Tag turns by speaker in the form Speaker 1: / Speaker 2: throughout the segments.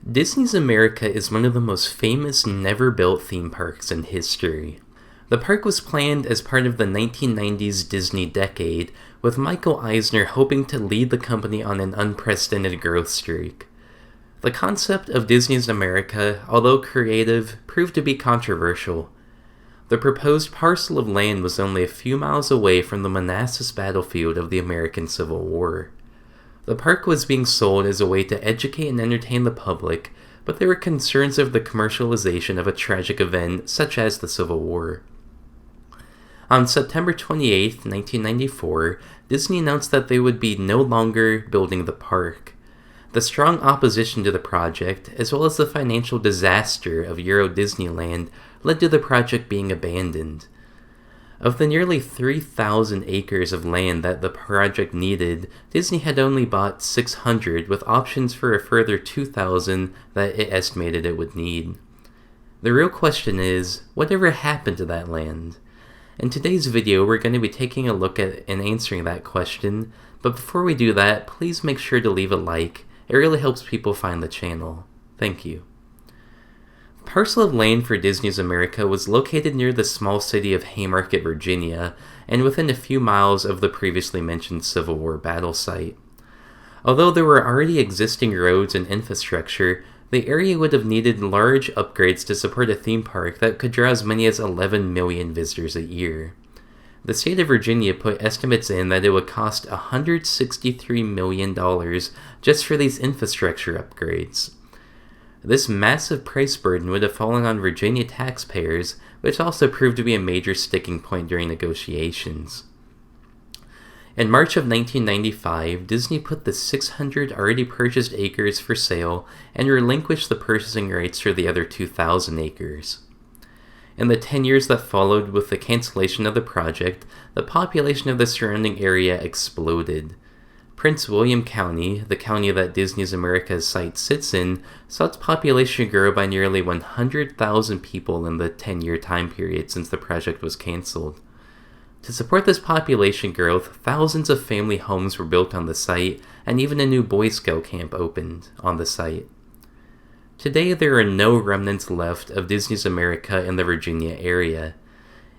Speaker 1: Disney's America is one of the most famous never-built theme parks in history. The park was planned as part of the 1990s Disney decade, with Michael Eisner hoping to lead the company on an unprecedented growth streak. The concept of Disney's America, although creative, proved to be controversial. The proposed parcel of land was only a few miles away from the Manassas Battlefield of the American Civil War. The park was being sold as a way to educate and entertain the public, but there were concerns of the commercialization of a tragic event such as the Civil War. On September 28, 1994, Disney announced that they would be no longer building the park. The strong opposition to the project, as well as the financial disaster of Euro Disneyland, led to the project being abandoned. Of the nearly 3,000 acres of land that the project needed, Disney had only bought 600, with options for a further 2,000 that it estimated it would need. The real question is, whatever happened to that land? In today's video, we're going to be taking a look at and answering that question, but before we do that, please make sure to leave a like. It really helps people find the channel. Thank you. The parcel of land for Disney's America was located near the small city of Haymarket, Virginia, and within a few miles of the previously mentioned Civil War battle site. Although there were already existing roads and infrastructure, the area would have needed large upgrades to support a theme park that could draw as many as 11 million visitors a year. The state of Virginia put estimates in that it would cost $163 million just for these infrastructure upgrades. This massive price burden would have fallen on Virginia taxpayers, which also proved to be a major sticking point during negotiations. In March of 1995, Disney put the 600 already purchased acres for sale and relinquished the purchasing rights for the other 2,000 acres. In the 10 years that followed with the cancellation of the project, the population of the surrounding area exploded. Prince William County, the county that Disney's America site sits in, saw its population grow by nearly 100,000 people in the 10-year time period since the project was canceled. To support this population growth, thousands of family homes were built on the site, and even a new Boy Scout camp opened on the site. Today, there are no remnants left of Disney's America in the Virginia area.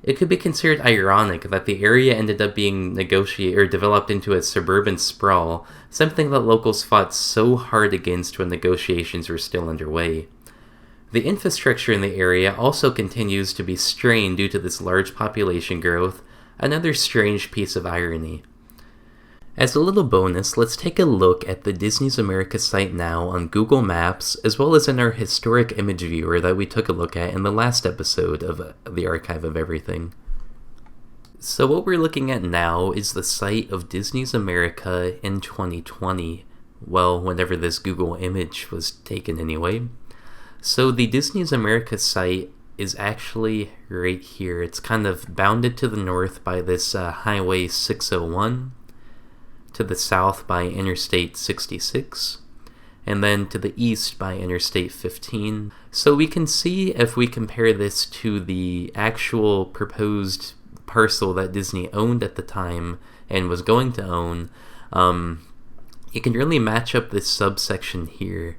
Speaker 1: It could be considered ironic that the area ended up being developed into a suburban sprawl, something that locals fought so hard against when negotiations were still underway. The infrastructure in the area also continues to be strained due to this large population growth, another strange piece of irony. As a little bonus, let's take a look at the Disney's America site now on Google Maps, as well as in our historic image viewer that we took a look at in the last episode of the Archive of Everything. So what we're looking at now is the site of Disney's America in 2020. Well, whenever this Google image was taken anyway. So the Disney's America site is actually right here. It's kind of bounded to the north by this Highway 601. To the south by Interstate 66, and then to the east by Interstate 15. So we can see, if we compare this to the actual proposed parcel that Disney owned at the time and was going to own, you can really match up this subsection here.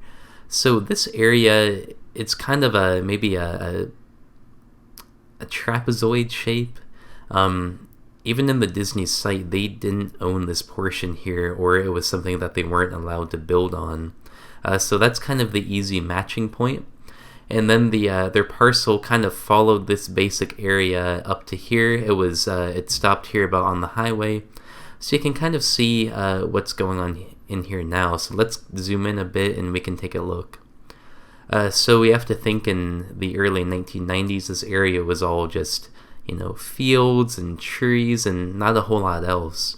Speaker 1: So this area, it's kind of maybe a trapezoid shape. Even in the Disney site, they didn't own this portion here, or it was something that they weren't allowed to build on. So that's kind of the easy matching point. And then their parcel kind of followed this basic area up to here. It stopped here about on the highway. So you can kind of see what's going on in here now. So let's zoom in a bit and we can take a look. So we have to think in the early 1990s, this area was all just fields and trees and not a whole lot else.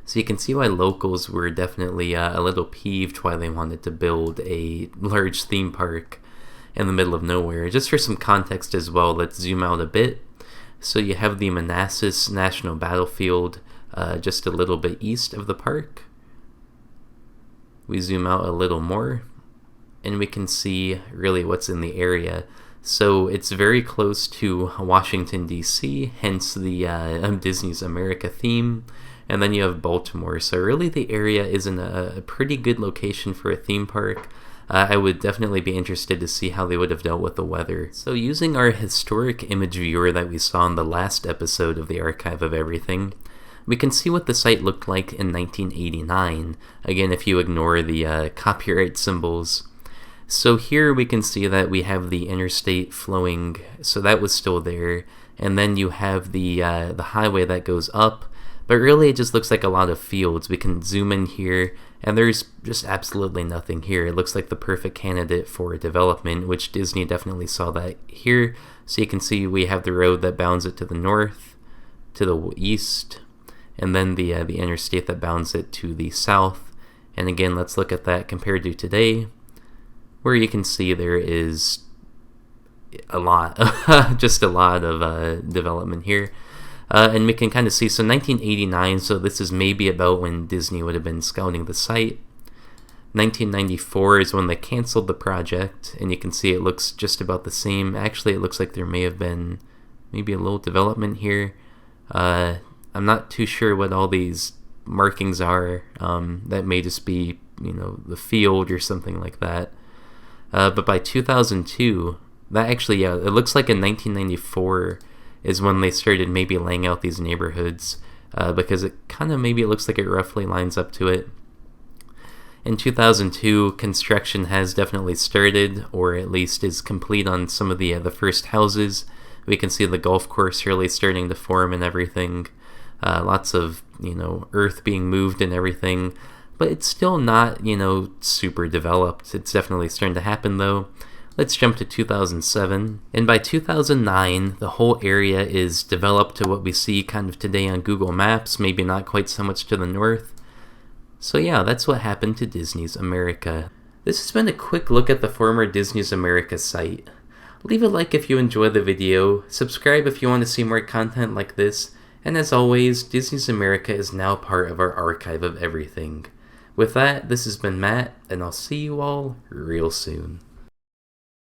Speaker 1: So you can see why locals were definitely a little peeved why they wanted to build a large theme park in the middle of nowhere. Just for some context as well, let's zoom out a bit. So you have the Manassas National Battlefield just a little bit east of the park. We zoom out a little more and we can see really what's in the area. So it's very close to Washington, D.C., hence the Disney's America theme. And then you have Baltimore. So really the area is in a pretty good location for a theme park. I would definitely be interested to see how they would have dealt with the weather. So using our historic image viewer that we saw in the last episode of the Archive of Everything, we can see what the site looked like in 1989, again if you ignore the copyright symbols. So here we can see that we have the interstate flowing, so that was still there, and then you have the highway that goes up, but really it just looks like a lot of fields. We can zoom in here, and there's just absolutely nothing here. It looks like the perfect candidate for development, which Disney definitely saw that here. So you can see we have the road that bounds it to the north, to the east, and then the interstate that bounds it to the south. And again, let's look at that compared to today, where you can see there is a lot, just a lot of development here. And we can kind of see, so 1989, so this is maybe about when Disney would have been scouting the site. 1994 is when they canceled the project, and you can see it looks just about the same. Actually, it looks like there may have been maybe a little development here. I'm not too sure what all these markings are. That may just be, the field or something like that. But by 2002, that actually, yeah, it looks like in 1994 is when they started maybe laying out these neighborhoods, because it kind of maybe it looks like it roughly lines up to it. In 2002, construction has definitely started, or at least is complete on some of the first houses. We can see the golf course really starting to form and everything. Lots of, earth being moved and everything. But it's still not, super developed. It's definitely starting to happen, though. Let's jump to 2007. And by 2009, the whole area is developed to what we see kind of today on Google Maps, maybe not quite so much to the north. So yeah, that's what happened to Disney's America. This has been a quick look at the former Disney's America site. Leave a like if you enjoyed the video, subscribe if you want to see more content like this, and as always, Disney's America is now part of our Archive of Everything. With that, this has been Matt, and I'll see you all real soon.